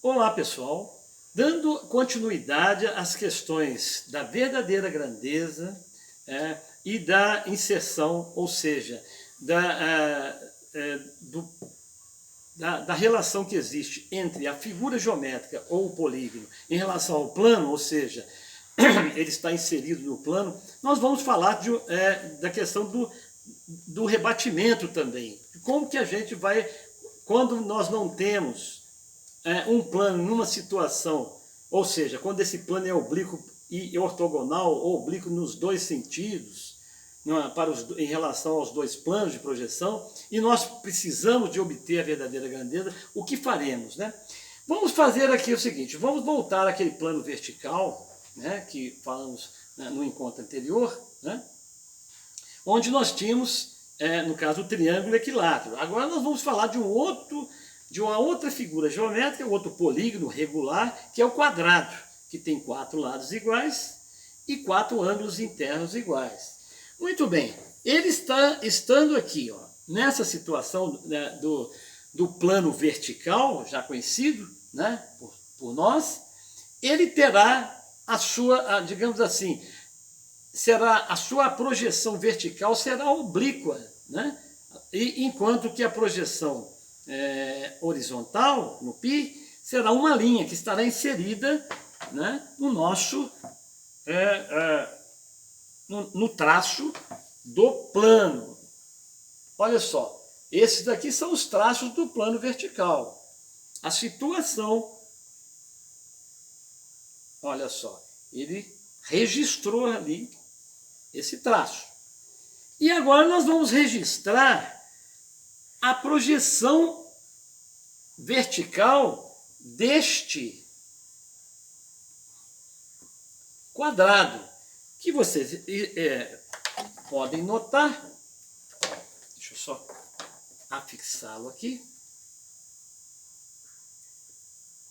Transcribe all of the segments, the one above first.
Olá pessoal, dando continuidade às questões da verdadeira grandeza e da inserção, ou seja, do, da relação que existe entre a figura geométrica ou o polígono em relação ao plano, ou seja, ele está inserido no plano, nós vamos falar da questão do rebatimento também. Como que a gente vai, quando nós não temos um plano numa situação, ou seja, quando esse plano é oblíquo e ortogonal, ou oblíquo nos dois sentidos, em relação aos dois planos de projeção, e nós precisamos de obter a verdadeira grandeza, o que faremos, né? Vamos fazer aqui o seguinte, vamos voltar àquele plano vertical, né, que falamos no encontro anterior, né, onde nós tínhamos, no caso, o triângulo equilátero. Agora nós vamos falar de uma outra figura geométrica, outro polígono regular, que é o quadrado, que tem 4 lados iguais e 4 ângulos internos iguais. Muito bem, ele está estando aqui, ó, nessa situação, né, do plano vertical, já conhecido, né, por nós, ele terá a sua, digamos assim, a sua projeção vertical será oblíqua, né? Enquanto que a projeção horizontal, no π, será uma linha que estará inserida, né, no nosso, no traço do plano. Olha só, esses daqui são os traços do plano vertical. A situação, olha só, ele registrou ali esse traço. E agora nós vamos registrar a projeção vertical deste quadrado, que vocês podem notar. Deixa eu só afixá-lo aqui,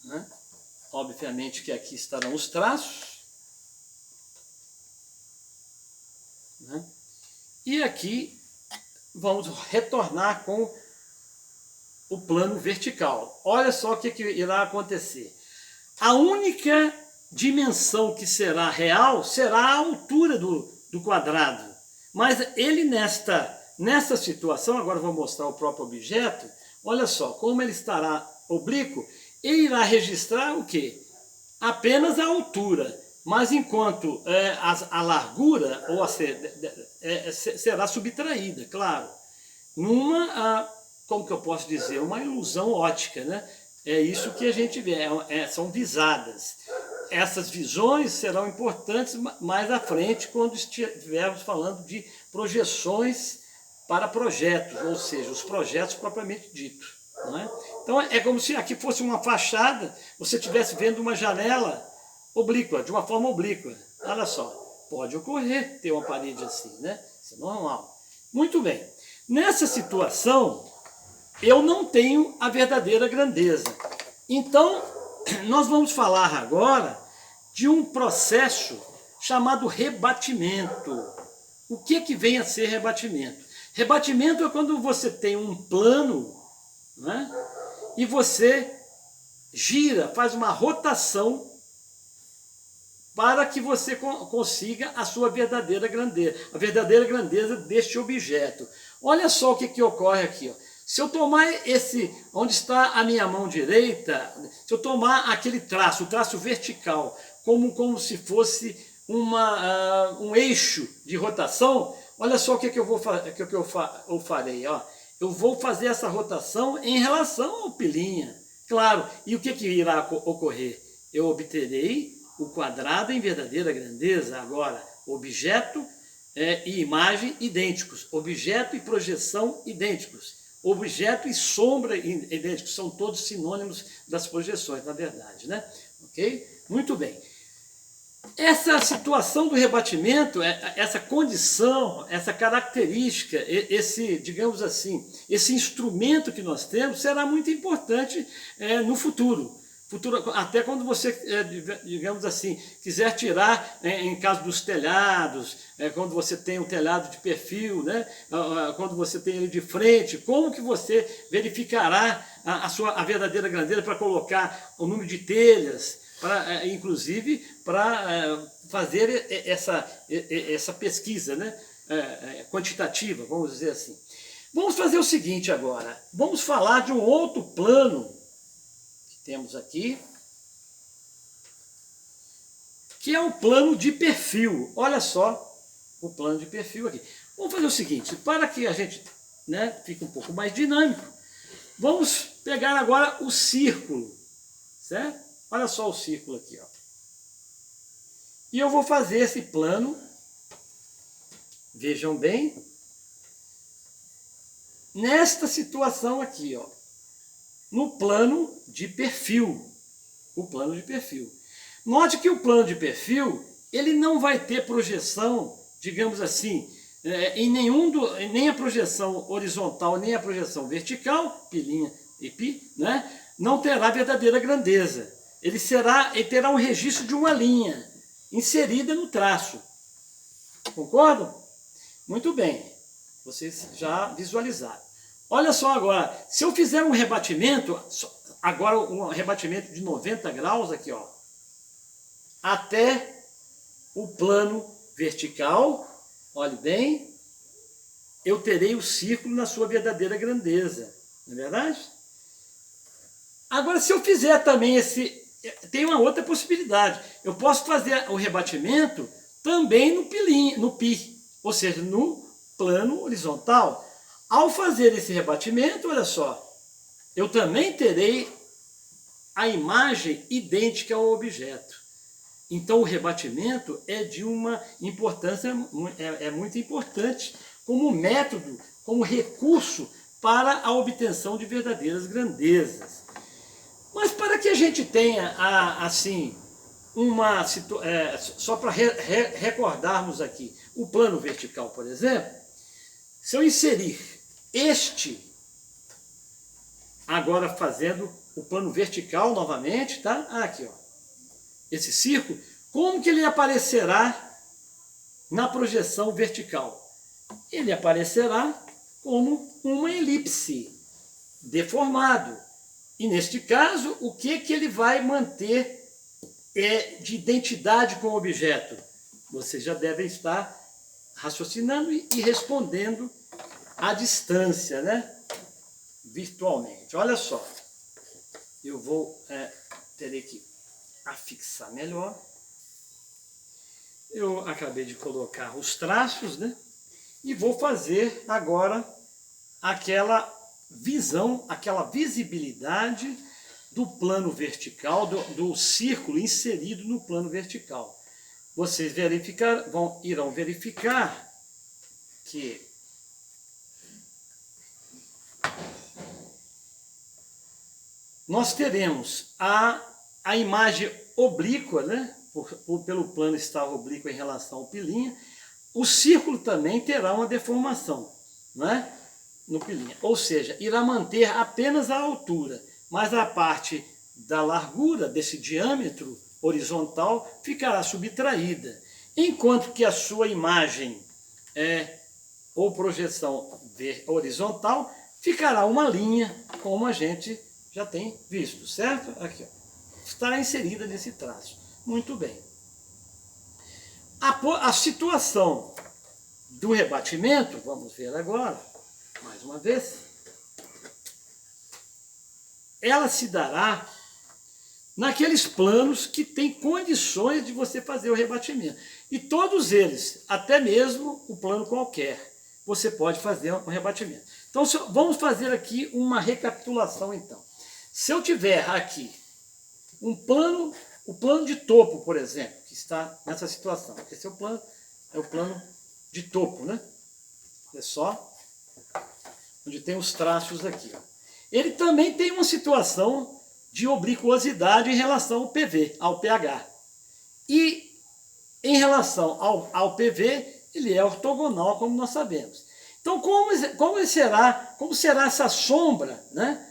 né? Obviamente que aqui estarão os traços, né? E aqui vamos retornar com o plano vertical. Olha só o que irá acontecer. A única dimensão que será real será a altura do quadrado. Mas ele nessa situação, agora eu vou mostrar o próprio objeto, olha só, como ele estará oblíquo, ele irá registrar o quê? Apenas a altura. Mas enquanto a largura será subtraída, claro, como que eu posso dizer, uma ilusão ótica, né? É isso que a gente vê, são visadas. Essas visões serão importantes mais à frente, quando estivermos falando de projeções para projetos, ou seja, os projetos propriamente ditos. Não é? Então é como se aqui fosse uma fachada, você estivesse vendo uma janela oblíqua, de uma forma oblíqua. Olha só, pode ocorrer ter uma parede assim, né? Isso é normal. Muito bem. Nessa situação, eu não tenho a verdadeira grandeza. Então, nós vamos falar agora de um processo chamado rebatimento. O que vem a ser rebatimento? Rebatimento é quando você tem um plano, né, e você gira, faz uma rotação para que você consiga a sua verdadeira grandeza, a verdadeira grandeza deste objeto. Olha só o que ocorre aqui, ó. Se eu tomar onde está a minha mão direita, se eu tomar aquele traço, o traço vertical, como se fosse um eixo de rotação, olha só o que eu farei, ó. Eu vou fazer essa rotação em relação ao pilinha, claro. E o que irá ocorrer? Eu obterei o quadrado em verdadeira grandeza. Agora, objeto e imagem idênticos, objeto e projeção idênticos, objeto e sombra idênticos, são todos sinônimos das projeções, na verdade, né? Ok? Muito bem. Essa situação do rebatimento, essa condição, essa característica, digamos assim, esse instrumento que nós temos será muito importante no futuro. até quando você, digamos assim, quiser tirar, em caso dos telhados, quando você tem um telhado de perfil, né, quando você tem ele de frente, como que você verificará a verdadeira grandeza para colocar o número de telhas, inclusive para fazer essa pesquisa, né, quantitativa, vamos dizer assim. Vamos fazer o seguinte agora, vamos falar de um outro plano que temos aqui, que é o plano de perfil. Olha só o plano de perfil aqui. Vamos fazer o seguinte, para que a gente, né, fique um pouco mais dinâmico, vamos pegar agora o círculo, certo? Olha só o círculo aqui, ó. E eu vou fazer esse plano, vejam bem, nesta situação aqui, ó, no plano de perfil, o plano de perfil. Note que o plano de perfil, ele não vai ter projeção, digamos assim, nem a projeção horizontal, nem a projeção vertical, pilinha e pi, né, não terá verdadeira grandeza. Ele terá um registro de uma linha inserida no traço. Concordam? Muito bem, vocês já visualizaram. Olha só agora, se eu fizer um rebatimento, agora um rebatimento de 90 graus aqui, ó, até o plano vertical, olhe bem, eu terei o círculo na sua verdadeira grandeza, não é verdade? Agora, se eu fizer também tem uma outra possibilidade, eu posso fazer o rebatimento também no pi, ou seja, no plano horizontal. Ao fazer esse rebatimento, olha só, eu também terei a imagem idêntica ao objeto. Então o rebatimento é de uma importância, é muito importante como método, como recurso para a obtenção de verdadeiras grandezas. Mas para que a gente tenha, assim, só para recordarmos aqui, o plano vertical, por exemplo, se eu inserir agora fazendo o plano vertical novamente, tá? Aqui, ó, esse círculo, como que ele aparecerá na projeção vertical? Ele aparecerá como uma elipse, deformado. E neste caso, o que ele vai manter de identidade com o objeto? Vocês já devem estar raciocinando e respondendo à distância, né? Virtualmente. Olha só, eu vou terei que afixar melhor. Eu acabei de colocar os traços, né? E vou fazer agora aquela visão, aquela visibilidade do plano vertical, do círculo inserido no plano vertical. Vocês irão verificar que nós teremos a imagem oblíqua, né? Pelo plano estar oblíquo em relação ao pilinha. O círculo também terá uma deformação, né? No pilinha. Ou seja, irá manter apenas a altura, mas a parte da largura desse diâmetro horizontal ficará subtraída. Enquanto que a sua imagem ou projeção horizontal ficará uma linha, como a gente já tem visto, certo? Aqui, ó. Estará inserida nesse traço. Muito bem. A situação do rebatimento, vamos ver agora, mais uma vez, ela se dará naqueles planos que têm condições de você fazer o rebatimento. E todos eles, até mesmo o plano qualquer, você pode fazer um rebatimento. Então, vamos fazer aqui uma recapitulação, então. Se eu tiver aqui o plano de topo, por exemplo, que está nessa situação. Esse é o plano de topo, né? Olha só, onde tem os traços aqui, ó. Ele também tem uma situação de obliquosidade em relação ao PV, ao pH. E em relação ao PV, ele é ortogonal, como nós sabemos. Então, como será essa sombra, né?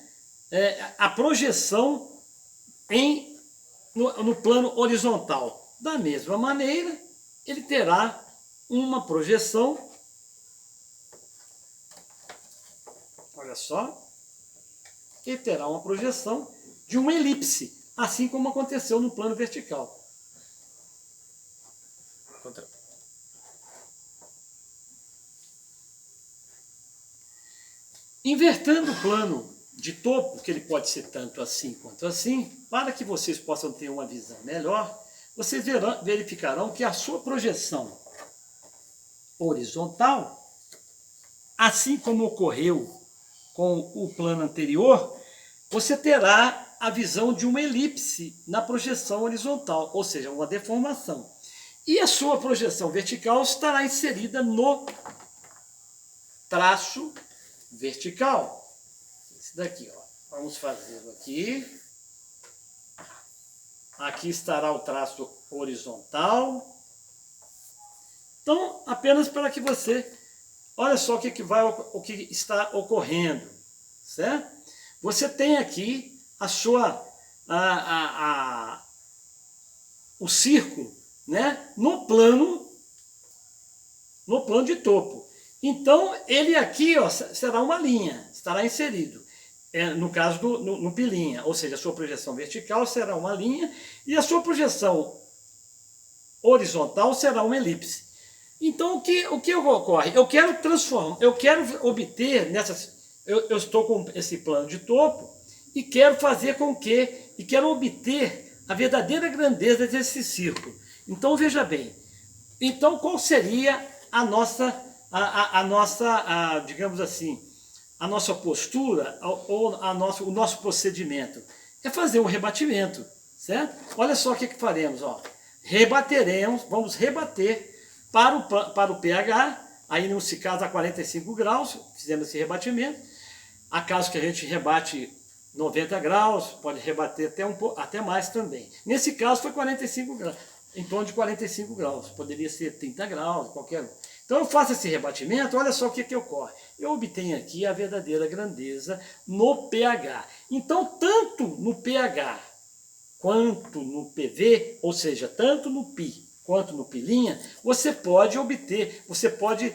A projeção no plano horizontal. Da mesma maneira, ele terá uma projeção, olha só, ele terá uma projeção de uma elipse, assim como aconteceu no plano vertical. Invertendo o plano de topo, que ele pode ser tanto assim quanto assim, para que vocês possam ter uma visão melhor, vocês verificarão que a sua projeção horizontal, assim como ocorreu com o plano anterior, você terá a visão de uma elipse na projeção horizontal, ou seja, uma deformação. E a sua projeção vertical estará inserida no traço vertical. Esse daqui, ó. Vamos fazê-lo aqui. Aqui estará o traço horizontal. Então, apenas para que você... Olha só o que está ocorrendo, certo? Você tem aqui a sua... o círculo, né? No plano de topo. Então, ele aqui, ó, será uma linha, estará inserido. No caso no pilinha, ou seja, a sua projeção vertical será uma linha e a sua projeção horizontal será uma elipse. Então, o que ocorre? Eu quero transformar, eu quero obter eu estou com esse plano de topo e quero fazer com que, e quero obter a verdadeira grandeza desse círculo. Então, veja bem, então qual seria a nossa, digamos assim, a nossa postura ou o nosso procedimento? É fazer um rebatimento, certo? Olha só o que faremos, ó. Rebateremos, vamos rebater para o pH, aí nesse caso a 45 graus, fizemos esse rebatimento. Há casos que a gente rebate 90 graus, pode rebater até mais também. Nesse caso foi 45 graus, em torno de 45 graus, poderia ser 30 graus, qualquer um. Então eu faço esse rebatimento, olha só o que ocorre. Eu obtenho aqui a verdadeira grandeza no pH. Então, tanto no pH quanto no PV, ou seja, tanto no Pi quanto no pilinha, você pode obter, você pode,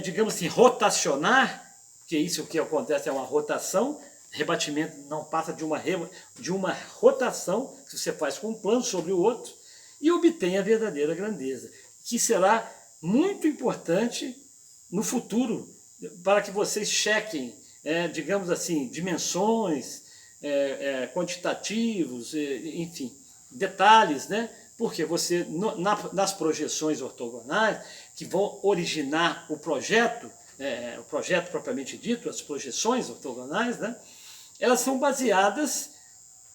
digamos assim, rotacionar, que isso que acontece é uma rotação, rebatimento não passa de uma rotação, que você faz com um plano sobre o outro, e obtém a verdadeira grandeza, que será muito importante no futuro, para que vocês chequem, digamos assim, dimensões, quantitativos, enfim, detalhes, né? Porque você, nas projeções ortogonais, que vão originar o projeto propriamente dito, as projeções ortogonais, né? Elas são baseadas,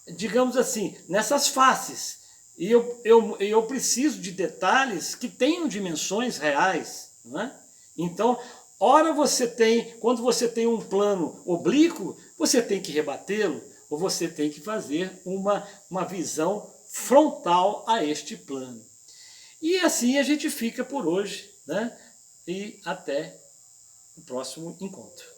digamos assim, nessas faces. E eu preciso de detalhes que tenham dimensões reais, não é? Então, quando você tem um plano oblíquo, você tem que rebatê-lo, ou você tem que fazer uma visão frontal a este plano. E assim a gente fica por hoje, né? E até o próximo encontro.